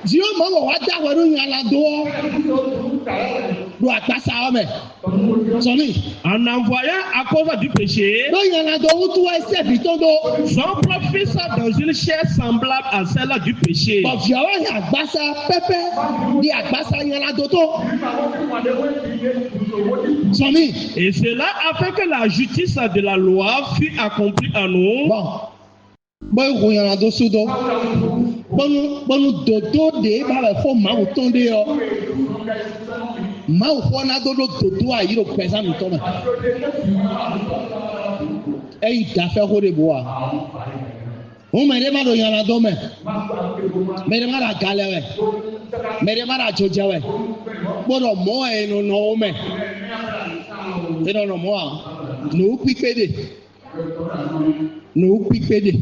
Dieu m'a wada wadu nyala do akpasa ome. Soni. En envoyant à cause du péché, Do nyala do utu ese bitondo. son profite dans une chair semblable à celle du péché. Bo fiawa ya akpasa pepe di akpasa nyala do to. Soni. Et cela afin que la justice de la loi fût accomplie en nous. Bon. Bon ko nyala do sudo. Bonu dodo de ba le fo ma utonde yo. Ma ufo na dodo dodo a yiro pesa mi to me. Ei da fe ho de boa. O me de ma do nyala do me. Me de ma da gale we. Me de ma da joje we. Bodo mo e no no me. Te no mo a. No pipe de. No pipe de.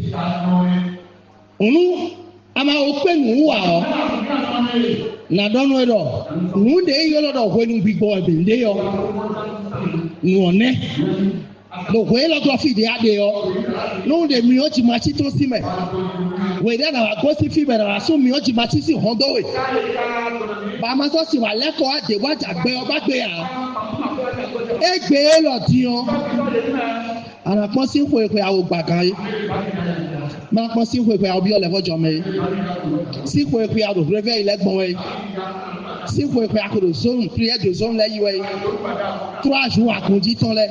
Onu ama okpe nu wa o na donu edo nu de yo lo do hwenu gbigbo ebe nde yo nu one do hwe lo do fi de ade yo nu de mi o ti ma ti to si me we de na go si fi be na so mi o ti ma ti si hondo we ba ma so si wa leko ade wa jagbe o ba gbe ya egbe lo ti o ara pon si hwe awo gbagan yi ma pon si hwe obi ole fojo me si hwe ado réveil legbon we si hwe akodo zone prière de zone le yi we 3 jours akonji ton le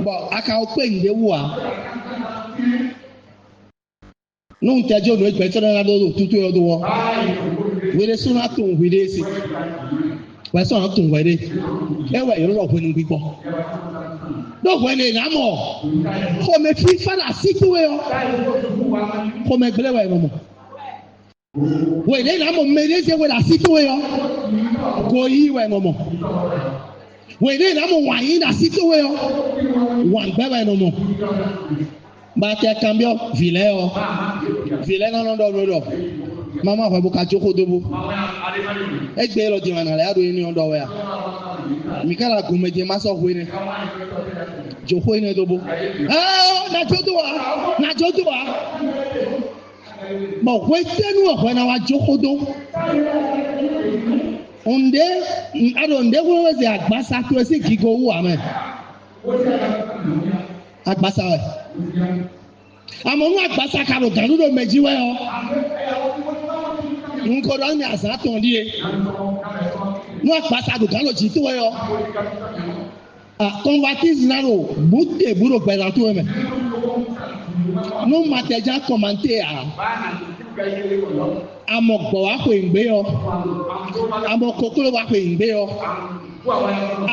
bon aka o pe nde wa no ntejo no egbe to na do tutu odo wo we le suna tun we de si we so na tun we de e we yo ro pe nu gbigbo do we ne na mo ko me fi fara sikiwe yo ko me gbele we mo we ne na mo me de se we la sikiwe yo ko yi we mo we ne na mo wa yi na sikiwe yo wa gbe we no mo ba te cambio vileo no do mama fa bu ka joko dobo egbe lo di wana le ado ni ondo we a mi kala gumeje maso hwene joko ine dobo na jodo wa mo hwe tenu o na wa joko do onde ado onde wo ze agbasa to se gigo wu ame agbasa we àmọ́ wọn àgbàsá kàrò gàdúrò méjì wẹ́ ọ nkọ́dọ̀ ní àṣà tán díẹ̀ wọn àgbàsá gàdúrò jì tó wẹ́ ọ convertis naro bùtè búrò gbẹ̀dà tó wẹ́ mẹ́ ní màtẹ̀jà kọ̀mọ̀ntẹ́ à àmọ̀ gbọ̀ wá pè ń gbé ọ àmọ̀ kókóró wá pè ń gbé ọ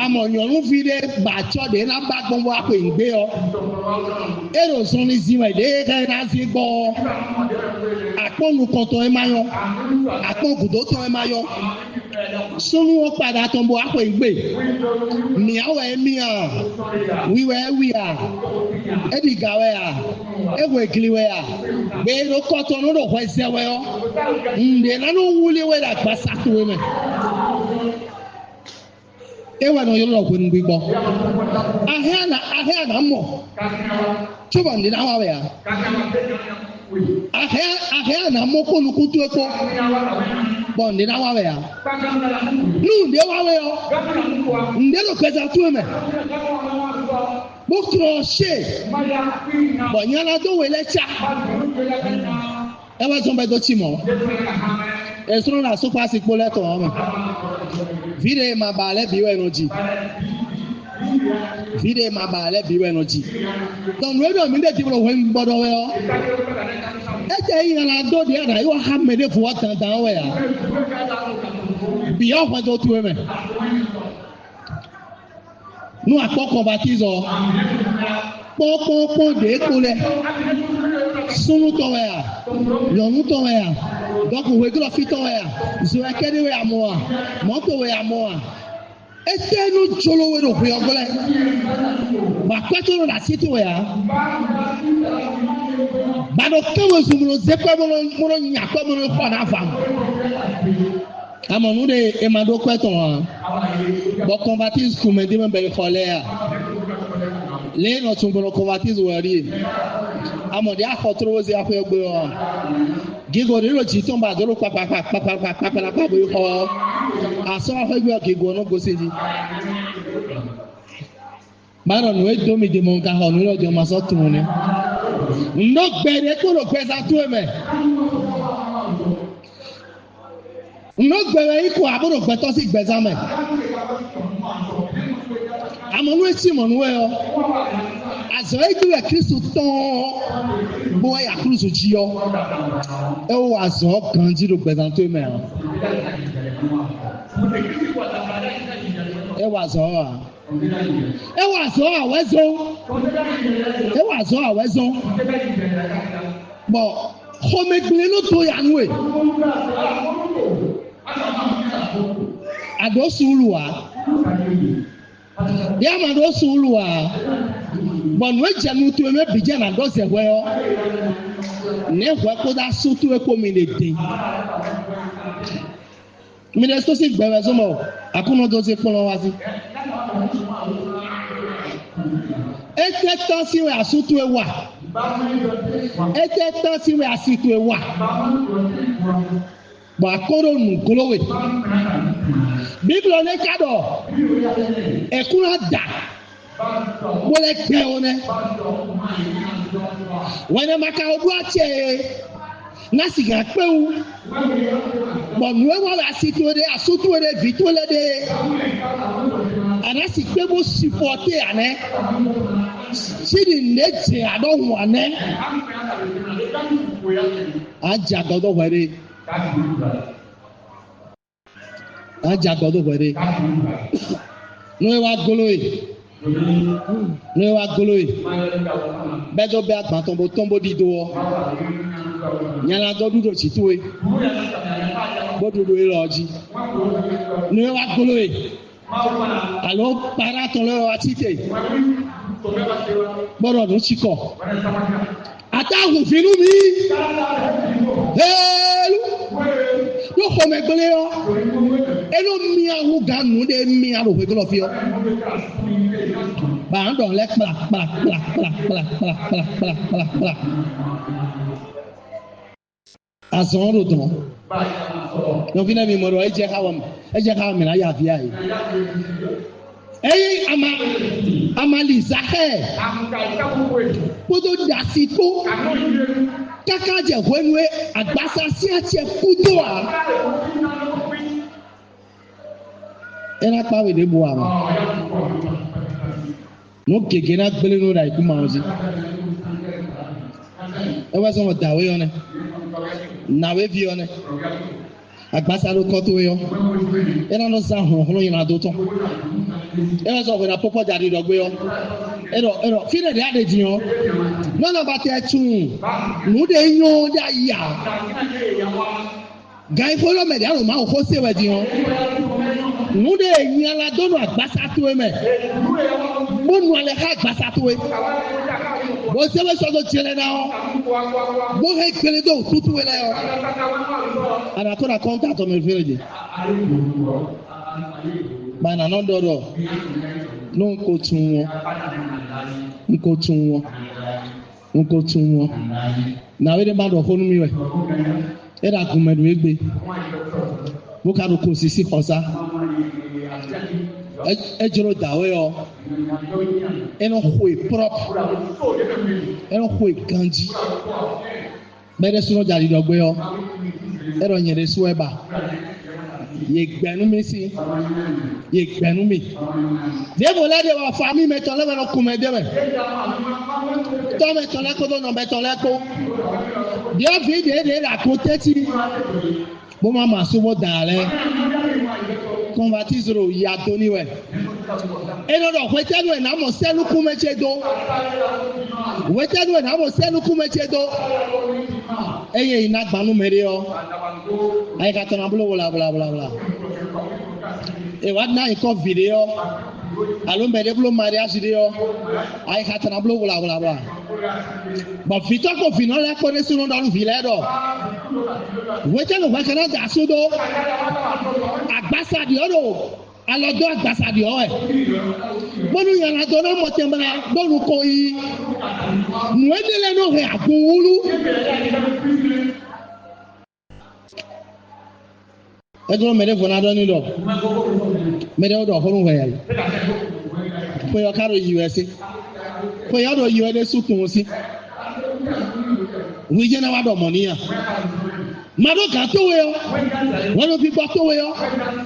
àmọ̀ nyọ̀nù fi dé bàtsọ́ dé náà bá gbọ́n wá pè ń gbé ọ èrò sọ́ni ziwẹ̀ dé kẹ́ náà fi gbọ́ àpọ̀nù kọ̀tọ̀ ẹ̀ máa yọ àpọ̀gùdó tọ̀ ẹ̀ máa yọ sọ́nu wọn padà tó ń bọ̀ wá pè ń gbé mìáwọ̀ ẹ̀ mìà wíwẹ̀ ẹ̀ wíà ẹ̀dìgàwẹ̀ à ẹ̀wọ̀ ègìlìwẹ̀ à gbèrò kọ̀tọ̀ ní ọ̀dọ̀ ẹ̀sẹ̀ wẹ̀ ọ́ ǹdè nánú wúlé dà gbà sàtúwẹ̀ mẹ́ ewa na yoro ko ngbi gbo ahia na mo chuba ndi na wa ya ahia na mo ko nuku tu epo bo ndi na wa ya nu ndi wa we yo ndi lo kweza tu me bo crochet bo nyala do we lecha ewa so be do chi mo esro na so pa si po leto o vide ma bale biwe no ji don we do mi de ti bro wen gbodo we o e je yin na do de na yo ha me de fo tan dan we ya bi o fa do tu me nu apoko baptizo popo de ko le sunu to we ya yonu to we ya donc we go fit to we ya zo akede we amoa moto we amoa etenu jolo we do pe ogole ba kwato na situ we ya ba do kawo zumuno zepa mo nya kwa mo ko na fam amonu de emado kweto bo convertis kuma de me be kholea le no tun bo convertis we ri amode akotro we ze afegbe o Gigo de lo chito ba do papa bo ho. Aso ho gbe gigo no go seji. Maro no e do mi de mon ka ho no lo de ma so tun ni. Ndo gbere ko lo pesa tu e me. Ndo gbere iko aburo gbeto si gbeza me. Amonu esi monu we o. Azo eju e Kristo ton bo ya Kristo ji o. E o azo kan ji lo gbeza tu e me. E wa zo a. E wa zo a wezo. E wa zo a wezo. Bo khomegbe no to ya nu e. Ado suluwa. Ya ma do suluwa. Bon we janu to me bija na do se we o. Ne hwe ko da so to e ko mi le din. Mi le so si gbe so mo. Akuno do se pon wa si. Ete to si we asutu e wa. Ete to si we asitu e wa. Bo akoro nu golowe. Bible ne kado. Ekuna da. Wole pe one. Wene maka odu ache. Na siga pe u. Bo nuwe wa asitu de asutu de vitole de. Anasi pe bo sifote ane. Sidi neje adon wane. Aja godo were. Aja godo were. No wa goloe. No wa goloe. Bedo be agba tombo dido. Nyala godu do chituwe. Bodu do eloji. No wa goloe. Alo para ton le wa tite. Boro do chiko. Atahu finu mi. Helu. Yo khome gbele yo. Elo mi awu ganu de mi alo fe glo fi yo. Ba ndo le kla. Azon ro don. No vina mi moro e je ka mi na ya fi ai. Eyi amali zahe. Podo dasiko. Kaka je wenwe agbasa si ache kudo a. Era pa we de bo ama. No gege na gbele no dai kuma ozi. E wa so mo dawe one. Na we vi one. Agbasa lo ko to yo. Era no sa hon yin ado ton. Era so we na popo jari do gbe yo. Ero fine de ade jin yo. No no ba te tun. Nu de yan da ya. Gai folo me de aro ma o ko se we jin yo. Nu de yan la do no agbasa to e me. Mo nu ale ha agbasa to e. Bo se we so do tire na o. Bo he kele do tutu we la yo. Ana ko na contact o me fereje. Bana no dodo. No nko tun won. Na we de ba do honu mi we. E da kun medu egbe. Mo ka ro ko sisi hosa. E joro dawe o. E no hoi prop. E no hoi ganji. Bere suno jari dogbe o. E ro nyere su eba. Ye gbenu mi si. Ye gbenu mi. Debo le de wa fa mi me ton le no ku me de me. To me ton le ko do no me ton le ko. Dia vi de la ko teti. Bo ma ma so bo dale. Convertizero ya doni we. E no do kwetenu e na mo selu ku me chedo. Wetenu e na mo selu ku me chedo. Eye ina gbanu mere o. Ai ka ton abulo bla. E wa na iko video. Alo mbede bulo mariage video. Ai ka ton abulo bla. Ba fito ko fino la ko nesu no daru vile do. Wetenu wa kana da sodo. Agbasa di odo. Alodo agbasa di o e. Bonu yan la do na mo tembra bonu ko yi. Nu edele no he agunwulu. Edro mere vona do ni do. Mere do ho no we. Po yo karo US. Po yo do US su tun si. We je na wa do money a. Madoka to we yo. Wono bi gba to we yo.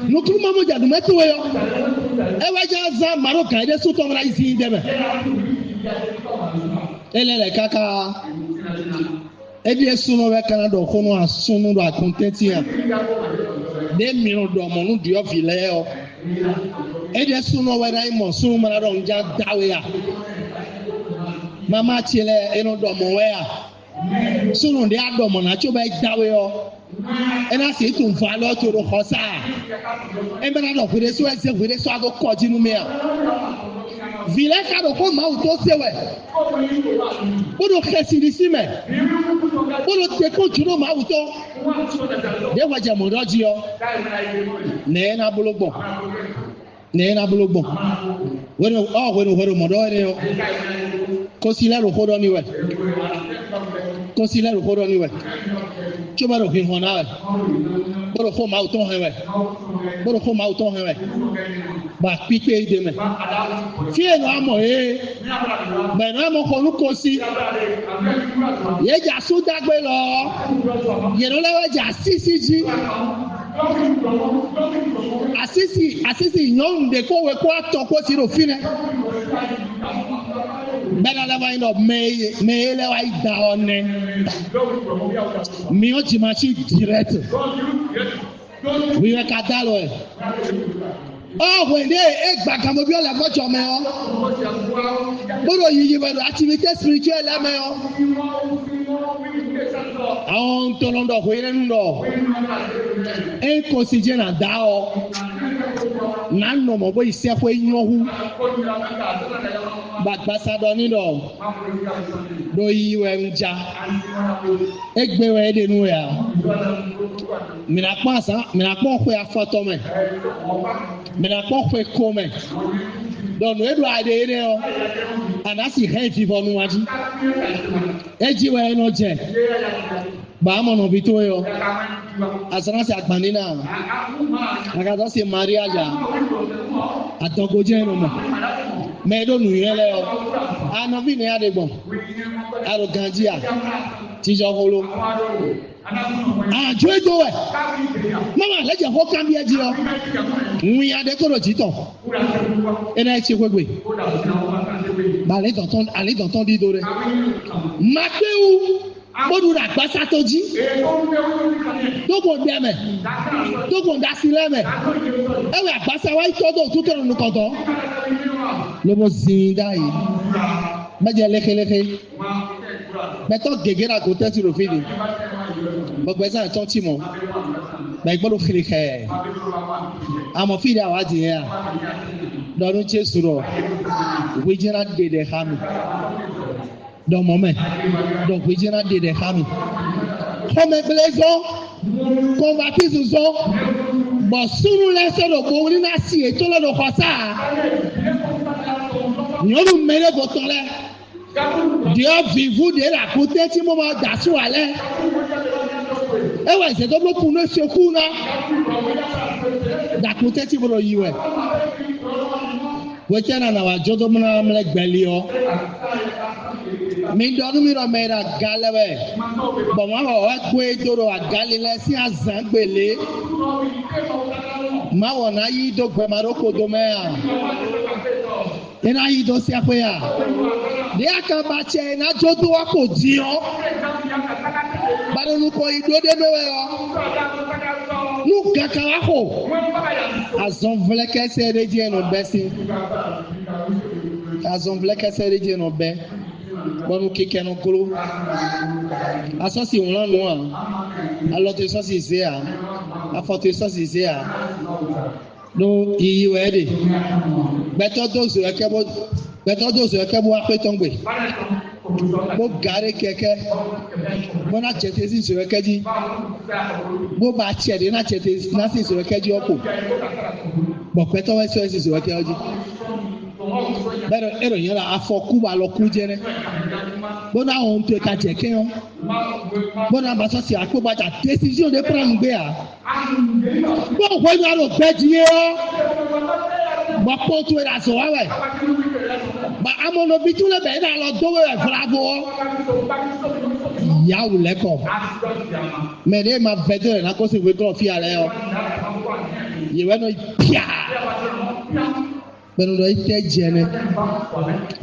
No kuru mamo jadu me to we yo. E wa ja za madoka de su to mra isi de be. Elele kaka ebi esuno we kana do kono asunu do akontenti a de miro do mo no dio vile o ebi esuno we dai mo sunu mara do nja dawe a mama chile eno do mo we a sunu de adomo na cho be dawe o ena se tun fa lo to do khosa e be na do fere so ago ko jinu me a vile ka do ko ma o to sewe bodo khesirisi me bodo te ko juro ma o to de waje mo roji o ne na bulogbo weno mo do re o ko si la ro ko do ni we choma ro hin hona we bodo ko ma o to he we ba pipe ide me fie no amo me no amo ko lu ko si ye ja so dagbe lo ye no le ja sisiji asisi nyon de ko we ko ato ko si ro fine bela la wa ino me le wa ida one mi o ti ma chi direct we we ka dalo e oh when they egg back am obi ole mojo me o bodo yiyi we activity spiritual la me o awon to londo ko ire ndo e ko si je na da o na no mo bo ise ko enyohu bagbasa do ni do yi we nja egbe we de nu ya mina po ko ya foto me mina po ko ko me do no edu ade ire o anasi heavy for nu waji eji we no je ba mo no bi to yo asana se agbani na akato se maria ja atogoje no mo me do nu yele o anobi ni adegbon aroganjia ti jo holo jojo we mama leje ho kan bi eji o nwi ade koro jito ena echi kwegbe ba le don ton di dore mateu bodu da gbasa toji dogo deme dogo dasileme ewe agbasa wa itodo tutoro nukoto lobo zinda yi meje lekeleke meto gegera ko teti ro fidi gbogbo esa ton ti mo ba igbodo khilike amo fidi awadi ya dorun Jesu ro we jera de hami dans mon main. Donc, vous direz des femmes. Comme les gens, convertis aux gens, bon, si nous laissons le bon, nous n'assis et tout le monde fait ça. Nous mettons votre lait. Dieu vivez de la côté, si vous m'avez d'assaut à l'air. Eh ouais, c'est donc pour nous secours là. D'à côté, si vous le dites. Vous êtes dans la joie de mon âme, les belles. Mi dɔnu mi rɔ mɛ ra galɛ bɛ bɔnmɔ bɔ wa koe toro a gali lɛ si a zan gbele ma wɔ na yi do gbɛma do ko do mɛ ya ina yi do si aƒe ya de aka ba tsɛ ina dzo do wa ko di yɔ badonu ko yi do de mɛ wɛ yɔ nu kaka wa ko azɔn vlɛ kɛsɛ de di ɛnɔ bɛ si azɔn vlɛ kɛsɛ de di ɛnɔ bɛ. Bonu keke no kolo asosi won nu a alote sosi se a afote sosi se a no yi we de beto dozo ekebo apetongbe mo gare keke mo na chete si so ekeji mo ba chede na chete na si so ekeji opo bo peto we so si so ekeji bẹ́ẹ̀ ẹ̀rọ yẹn la afọkú wa lọ kú jẹ́ rẹ̀ Bona on te ka jẹ kẹ́hìn. Bona bá sọ sí àkóbájà décision de prendre gbé à. Bọ́n wọ́n yóò lọ gbẹ́ di yé ọ́. Bọ́ pọ́ńtù ẹ̀ la sọ wá wẹ̀. Ba amọ̀nàbí tún lè bẹ̀rẹ̀ náà lọ dọ́wọ́ ẹ̀ fúnra bọ́. Ìyáwó lẹ́kọ̀ọ́. Mẹ̀rẹ̀ ma vẹ́dọ̀ rẹ̀ n'akọ́sí ìwé dọ́rọ̀ fi àlẹ́ yọ. Yèwé náà píà. Pẹ̀lú lọ́ọ́ tẹ́ jẹ ní.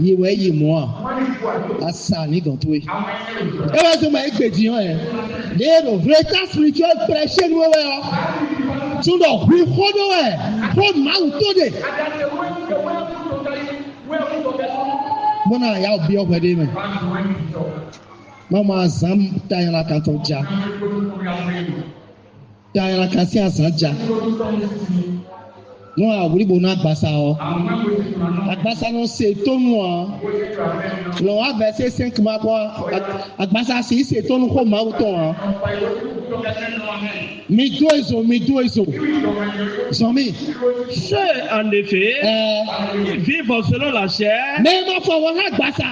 Yèwé yìí mọ́ a sa ní gàntó yìí. Ẹ bá tó ma ẹ gbèjì hàn yẹn. Léèrò greater spiritual pressure ni wọ́n wẹ̀ yọ. Tún lọ hu kọ́dọ̀ ẹ̀ kó màá tó de. Mọ́nà yà ó bí ọ̀pẹ̀ dé mi. Mama zam dayala kan tó ja. Dayala kan sí àsán ja. Wọ́n àwòrìbò náà gbàsá ọ. Àgbàsá náà ṣe tó nù ọ. Lọ́wọ́ àbẹ̀sẹ̀ sẹ́ńkì máa bọ́ àgbàsá sì ṣe tó nù kó máa wù tó ọ. Mi dó èso. Sọmi. C'est en effet vivre selon la chair. Mais ma fọwọ́ náà gbàsá.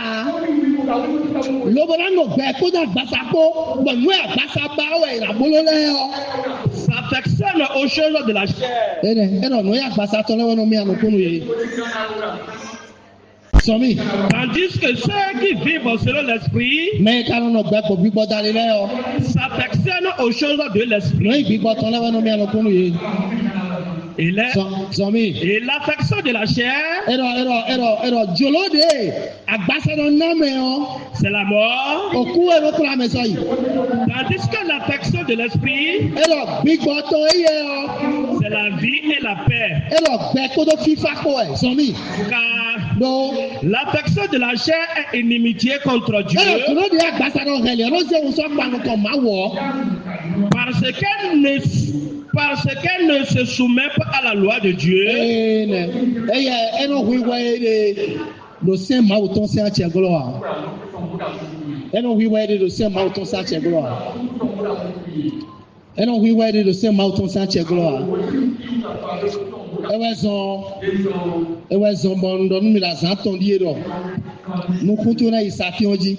Lọ́bọ̀dá nù gbẹ kó dà gbàsá kó. Pẹ̀lú àgbàsá bá wẹ̀ ìràbóló lẹ́yọ. S'affectionne aux choses de la chair. Ẹnọ nù yà gbàsá tọ́ lọ́wọ́ nù mí àná kúnnù yìí. Sọmi. Tandis que ceux qui vivent selon l'esprit. Mais kánú nù gbẹ kò gbígbọ́ dalí lẹ́yọ. S'affectionne aux choses de l'esprit. Lọ́yìn gbígbọ́ tọ́ lọ́wọ́ nù mí àná kúnnù yìí. Et l'affection de la chair. Ẹ̀rọ jòlóde àgbàsẹ́nà nàmẹ́ ọ. C'est la mort. Òkú ẹ̀rọ kúrò àmì sọ yìí. Tandis que l'affection de l'esprit. Ẹ̀rọ gbígbọ́ tó yẹ ọ. C'est la vie et la paix. Ẹ̀rọ gbẹ kótó fífa kó ẹ̀ sọmi. Car No. l'affection de la chair est inimitié contre Dieu. Ẹ̀rọ jòlóde àgbàsẹ́nà ọ̀hẹ́lẹ̀ ọ̀rọ̀ ṣe ń sọ pàánù kan máa wọ̀. Parce qu'elle ne se soumet pas à la loi de Dieu. Ẹ̀rọ wíwá ẹ̀ lọ sí máa wò tó ń sẹ́ àti ẹ̀gbọ́n wa. Ẹ̀rọ wíwá ẹ̀ lọ sí máa wò tó ń sẹ́ àti ẹ̀gbọ́n wa. Ẹ̀rọ wíwá ẹ̀ lọ sí máa wò tó ń sẹ́ àti ẹ̀gbọ́n wa. Ẹwẹ́ zɔn bɔn ŋdɔnu mi la zan tɔn di yɛ dɔ nukutu na isafiɔn dzi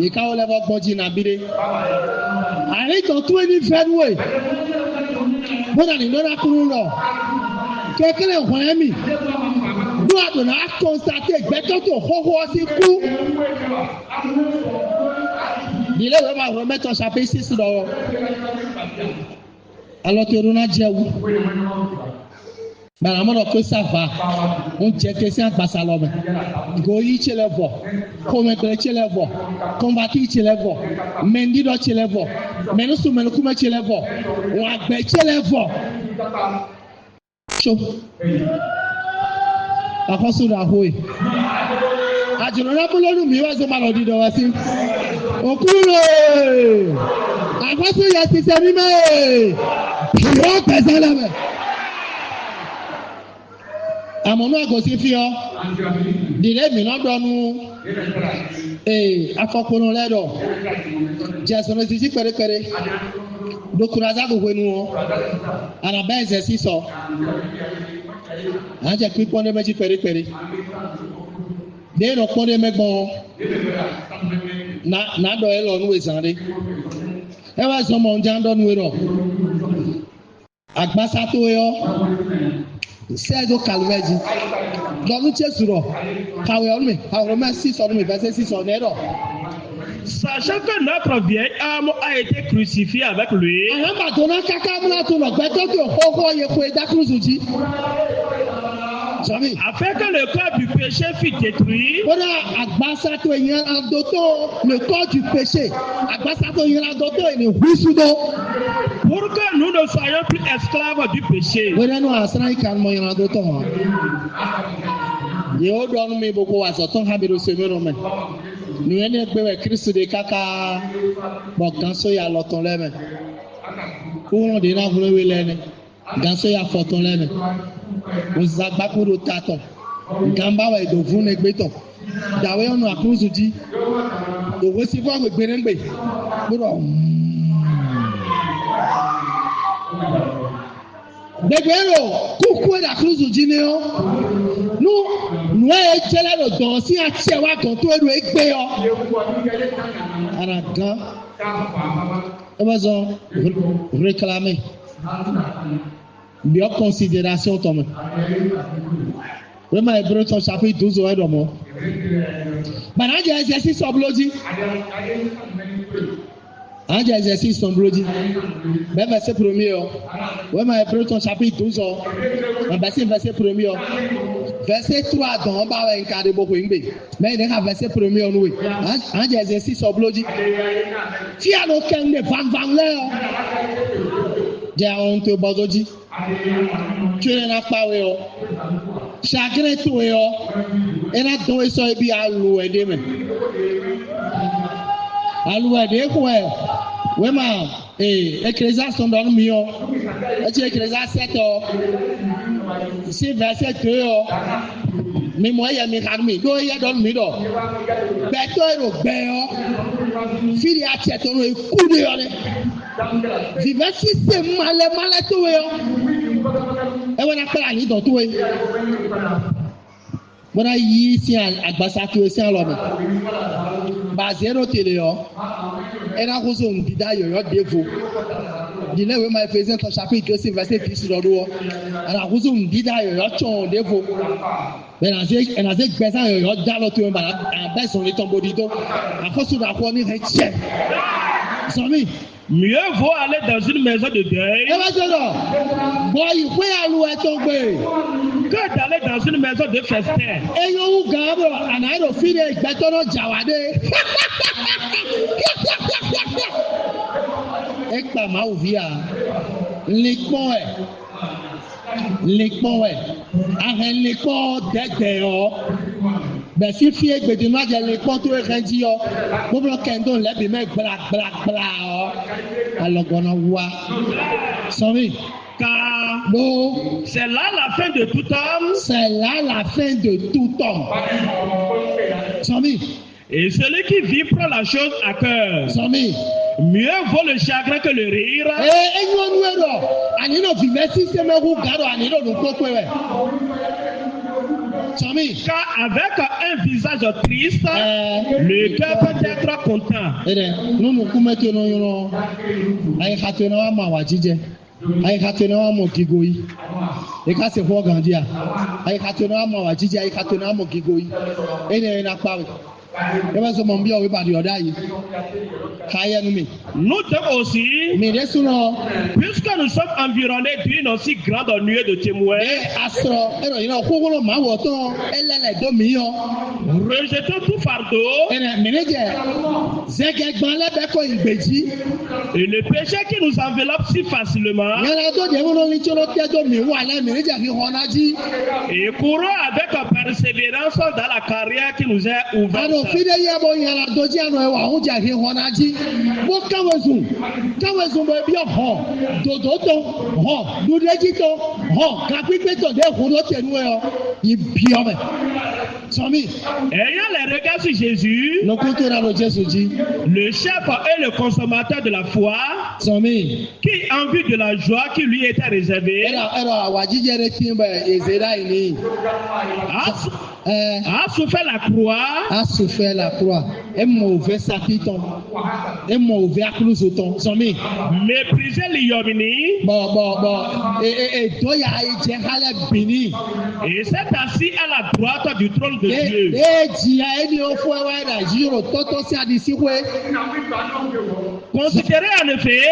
yikawo lɛ fɔ gbɔdzi na bi de ale tɔ to ni fɛ nu ye bɔna ni lɔra kunu lɔ kekele hɔn mi do a donna a kɔnstate gbɛtɔ to xɔxɔ si ku dile wo ma wɔ mɛtɔ sape sisi dɔ alɔtɔro na jɛwu. Bàlámọ́dọ̀ pé sáfà oúnjẹ kẹsí àgbàsá lọ́mọ gòyí tselẹ̀ vọ̀ kòmẹ̀gbẹ̀rẹ̀ tselẹ̀ vọ̀ kọ́mbàkì tselẹ̀ vọ̀ mẹ́ndídọ̀ tselẹ̀ vọ̀ mẹ́nusùmẹ́nukumẹ́ tselẹ̀ vọ̀ wàgbẹ̀ tselẹ̀ vọ̀ tso àkọsùn náà hóye àjùlọ náà bọ́lọ́dún mi wá sí malọ̀ dídọ̀ wá sí òkúrò àkọsùn yẹ ti sẹ́mi mẹ́ ìwọ́n pẹ̀sẹ̀ lẹ́mẹ̀. Àmọ̀nú àgọ̀sí fi ọ́ dìde mìíràn dọ́nu afọkùnrin lẹ́dọ̀ jẹ̀sọ̀rọ̀ títí pẹ̀rẹ́pẹ̀rẹ́ dokuraza gbogbo nu wọn araba ẹ̀sẹ̀ sísọ àjẹ pípọ́n dé méjì pẹ̀rẹ́pẹ̀rẹ́ déèrò pọ́n dé mẹ́gbọ́n nàdọ̀ ẹ̀ lọ nu ìsàn dé ẹ wá sọmọ ọ̀njà ń dọ́nu rọ̀ àgbàsá tó yọ. Sẹ́ẹ̀dù kàlùmẹ́jì lọ́dún tí èsù rọ̀ kàwé ọ̀nùmí àwòrán sísọ ọ̀nùmí fẹsẹ̀ sísọ ọ̀nẹ́rọ̀. Sachant que notre vieille âme a été crucifiée avec lui. Àwọn màdùnà káká múlá tó lọ gbẹ́tọ́ tó kókó yẹ kó ẹja kúrúsù jí. Afin que le corps du péché fût détruit. Bọ́dà àgbàsá tó yẹn àdótó le corps du péché àgbàsá tó yẹn àdótó yẹn húsùdó. Pour que nous ne soyons plus esclaves du péché. Wẹ́rẹ́ náà àsánà ìkà mọ̀ yẹn àdótó wọn. Yóò dọ́nu mi gbogbo wa sọ̀tún hábìrì sèmérò mẹ́. Nìyẹn ní gbẹ̀wẹ̀ Kristu de kaka bọ̀ ganso ya lọ́tún lẹ́mẹ̀. Kúrò dín náà fúnra wí lẹ́nu ganso ya fọ̀tún lẹ́mẹ̀. Òzàgbàkúrò tatọ̀ gàmbáwá ìdòfún ní gbẹ́tọ̀ dàwé ọ̀nà àkúrúsù jí òwò sí fún àgbègbè nígbè gbọ́dọ̀ gbẹgbẹ rò kúkú ẹ̀dà àkúrúsù jí ni ó nu edzele ɖo dɔ si atse wa gɔn to eɖo egbe yɔ ana gã ebe zɔ réclamer biɔ considération tɔmɛ wema Hébreux chapitre 12 ɛdɔ mɔ bana dze exercice sɔblo dzi anja exercice sɔblo dzi bɛ verset premier yɔ wema Hébreux chapitre 12 verset premier yɔ verset 3 dɔn ba wɛ nka de boko ŋgbe mɛ ne ka verset premier yɔ nuwe anja exercice sɔblo dzi fia no kɛn de vanvan lɛ yɔ dze awon to bɔdɔ dzi tso na kpawe yɔ chagrin to yɔ ena dɔn esɔ ebi alu ɛde mɛ alu ɛde koɛ wema Ecclésiaste sɔndɔn mi yɔ eti Ecclésiaste 7 yɔ si verset 2 yɔ mi mɔ eyɛ mi kan mi do eyɛ dɔn mi dɔ gbɛtɔ yi do gbɛ yɔ fili atsɛ tɔ no eku de yɔ dɛ vive sise malɛ to yɔ ewɔ na kpɛ ali dɔ to yi bɔna yi si agbasa to si alɔ mɛ baze no tele yɔ ena ko so ŋdida yɔyɔ devo dile wo ma Ephésiens chapitre 6 verset 10 dɔ do wɔ ana ko so ŋdida yɔyɔ tsɔn devo ɛnaze gbɛsan yɔyɔ dalɔ to yɛ ba abɛ sɔn tɔn bodi do akɔso do akɔ ni hɛ tiɛ sɔmi. Mieux vaut aller dans une maison de deuil que d'aller dans une maison de festin. Ben si fie gbedema dze le kpɔtɔ exe dzi yɔ gbɔblɔ kɛntɛn lɛ bi mɛ gbla yɔ alɔgɔnɔ wua sɔmi. Car no, c'est là la fin de tout homme. C'est là la fin de tout homme. Sɔmi. Et celui qui vit prend la chose à cœur. Sɔmi. Mieux vaut le chagrin que le rire. Enyɔnu eɖɔ ani nɔ vivɛ si semeku gaɖɔ ani nɔ nukpɔkpɔ wɛ. Car avec un visage triste, le cœur peut être content. Nous pouvons mettre nos yeux. Aïe, katena wa ma wajije. Aïe, katena wa mo gigoi. Et quand c'est pour grandir, aïe, katena wa ma wajije. Aïe, katena wa mo gigoi. Et ne na pas. Et ben ce mon bien oui pas du odaï. Kaya nous. Nous devons aussi, mais puisque nous sommes environnés d'une aussi grande nuée de témoins, rejetons tout fardeau et le péché qui nous enveloppe si facilement et courons avec persévérance dans la carrière qui nous est ouverte. Kawezun bɛ bi hɔn dodotɔ hɔn dudejitɔ hɔn kakpikpetɔ de ho do tenu yɔ yi biɔ mɛ sɔmi. Ayant les regards sur Jésus, le chef et le consommateur de la foi, sɔmi, qui en vue de la joie qui lui était réservée, a souffert la croix, et mauvais sapiton, et mauvais acclusotton, sɔmi. Méprisé l'ignominie, et doya et jehale bini, et s'est assis à la droite du trône de Dieu. Considérez en effet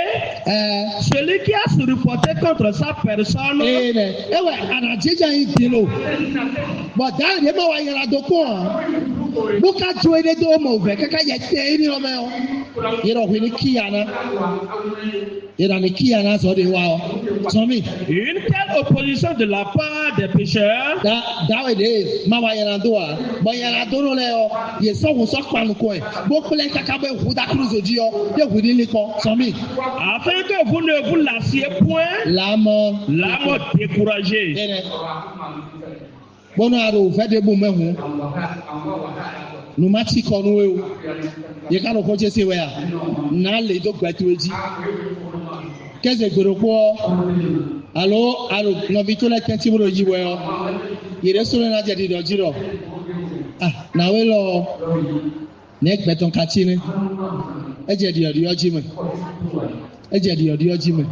celui qui a se reporté contre sa personne. Une telle opposition de la part des pécheurs afin que vous ne vous lassiez point l'âme découragée. Numati konuwe ye ka no ko jese we a na le do gbatueji keze gboro po alo no bi to le tenti mo yi we o Yere solo na jadi do jiro. Na we lo nek beton kachine. E jadi odi ojime. E jadi odi ojime.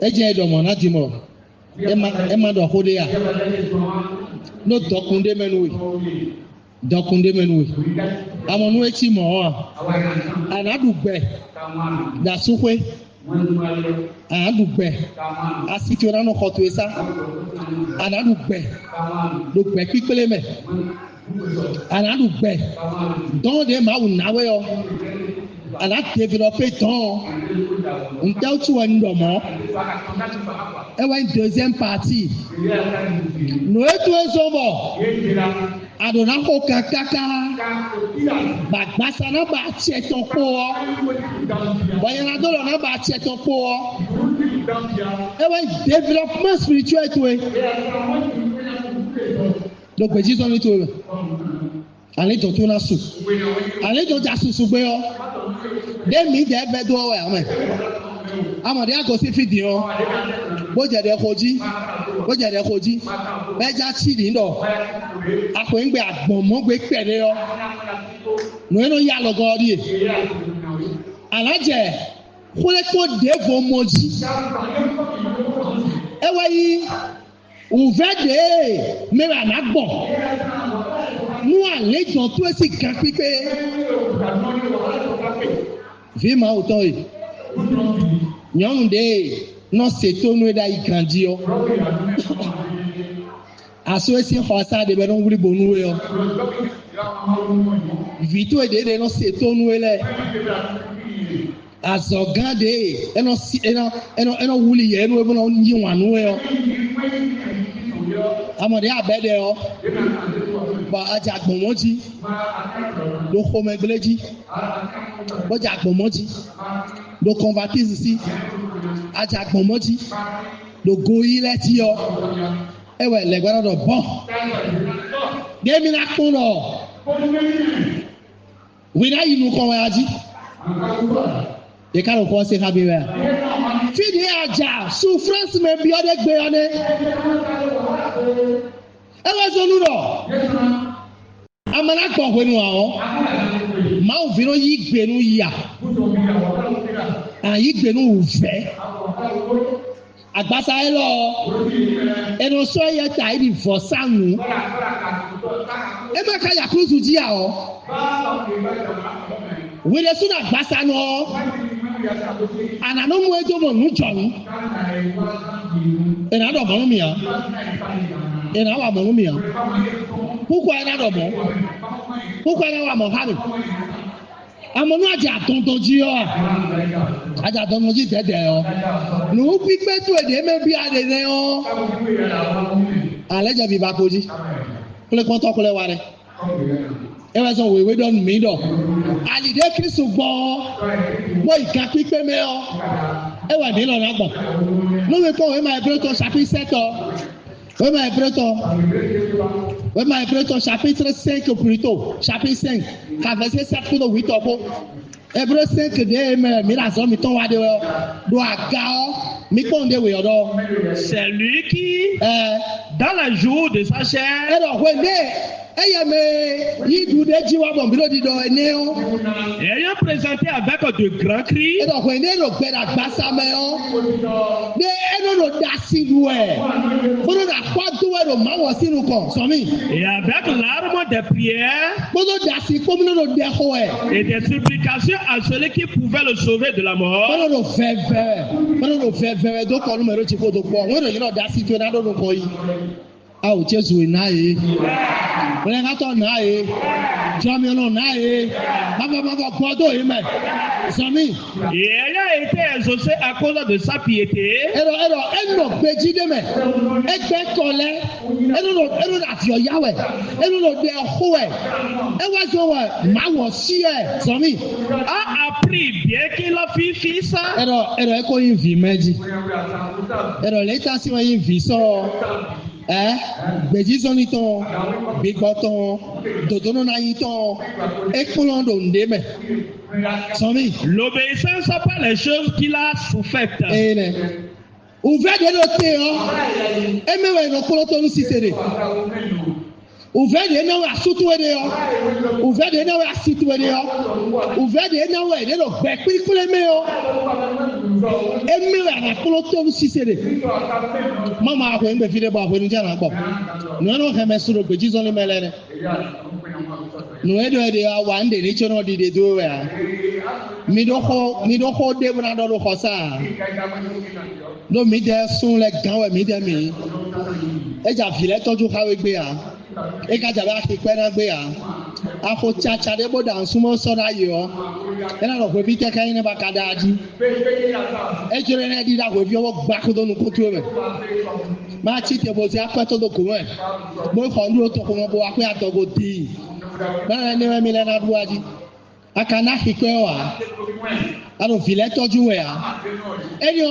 E je do mo na dimo. E ma do hode ya. No dokunde menui. Dokunde menui. Amonu echi mo anadugbe. Da sukwe. Anadugbe. Asikiora no koto esa. Anadugbe. Dugbe pipele me. Anadugbe. Don de ma unawe yo. Ana développer ton. Untel tu en domo. Et ouais deuxième partie. Nous étions zomo. Adona ko kakaka. Ba gbasa na ba tie ton ko. Boyana do na ba tie ton ko. Et ouais développement spirituel tout. Donc Jesus on tout. Allez ton tourna sou. Allez ton jasu gbe yo. Dem mi de be do we amen. Amade agosi fidi o. Bo je de koji. Be ja ti ni do. Apo ngbe agbon mo gbe pere yo. No eno ya lo godi. Alaje kole ko devo moji. E wa yi uvede me ra na gbon. Nous allons tout aussi capiper. Vima autant. Nyonde non c'est tout nous da ikandio. Aso esi hosa de beron wuri bonu yo. Vito e de non c'est tout nous ele. Azogande eno wuli ye eno ebo no nyi wanu yo. Amade abede yo. Ba aja agbomoji do khomegleji boja agbomoji do convertis ici aja agbomoji do goyi leti yo ewe legbara do bon demi na kuno wina yinu kon wa aji e ka ro ko se ka bi we fidi aja souffrance me bi ode gbe ane ewe sonu do amana gbọ pẹ̀lú àwọn máa ń fìràn yí gbẹ̀nu yà àyí gbẹ̀nu òfẹ́ àgbàsá ẹ lọ ẹnu sọ yẹ ta ìdí fọ sáànù ẹ má ka yakurusu jí à ọ wíwẹ sún àgbàsá nọ ànànú mú ẹjọ mọ nù jọ̀nù ẹ̀ nà dọ̀ mọ́nú mi à ẹ̀ nà wà mọ́nú mi à. Pourquoi elle a d'abord? Pourquoi elle a d'abord? Amonu aja tonton ji o. Aja tonton ji dede o. Nu pipe tu ede me bi ade ne o. Aleja bi ba koji. Kule konto kule ware. E wa so we don mi do. Alide Kristo gbo. Mo ika pipe me o. E wa de lo na gbo. No we ko we my brother chapitre 7 o. Oui, mais Hébreu chapitre 5 plutôt, chapitre 5, verset 7 pour 8 au Hébreu 5 de Mirazon, miton wa de do agao, mi konde we odo. C'est lui qui dans le jour de sa chair. Alors, ayant présenté avec de grands cris. Et avec l'arme des prières et des supplications à celui qui pouvait le sauver de la mort. Awo Jesu nae, wọ́n ká tọ̀ nae, jọ́miọ́nù nae, bàbá gbọ́dọ̀ yìí mẹ́, sọmi. Et ayant été exaucé à cause de sa piété. Ẹnọ gbèjì dé mẹ́, ẹgbẹ́ kọlẹ̀, ẹnu àti ọ̀yáwẹ̀, ẹnu dẹ ọ̀húwẹ̀, ẹwà sọ wẹ̀, máa wọ̀ sí ẹ̀, sọmi. A appris bien qu'il a fait fils. Ẹ̀kọ́ yín fi mẹ́jì, lẹ́tà sí wọn yín fi sọ. Gbèjì sọ́ni tán, gbígbọ́ tán, dòdòdó náà yín tán, ékúnlọ́ dò ń dé mẹ́. Sọ́mi. L'obéissance à pas les choses qu'il a souffert. Ouvert de noter, et même un coloton aussi serré. Ouvert de nous à soutenir, ouvert de nous à soutenir, ouvert de nous à aider le bec, puis pour les meilleurs. Et même à coloton aussi serré. Maman a fait une fille de bois, une jana bob. Nous n'avons jamais sur le petit zone de mêlée. Nous aidons des awan des nations des deux. Midoho de Bernardo Rosa. No media soon like Gawa media me. Eja vile toju kawe gbe ya. Eka jaba ki kwena gbe ya. Afo chacha de bo dan sumo soda yo. Ena lo bi keka ina ba kadaji. Ejore na di da go bi owo gba ko donu ko tu me. Ma chi te bo ti apeto do ko me. Mo ko ndu to ko mo bo akwe atogo di. Na ni me le na duaji. Akana hikwe wa. Alo vile toju we ya. Eni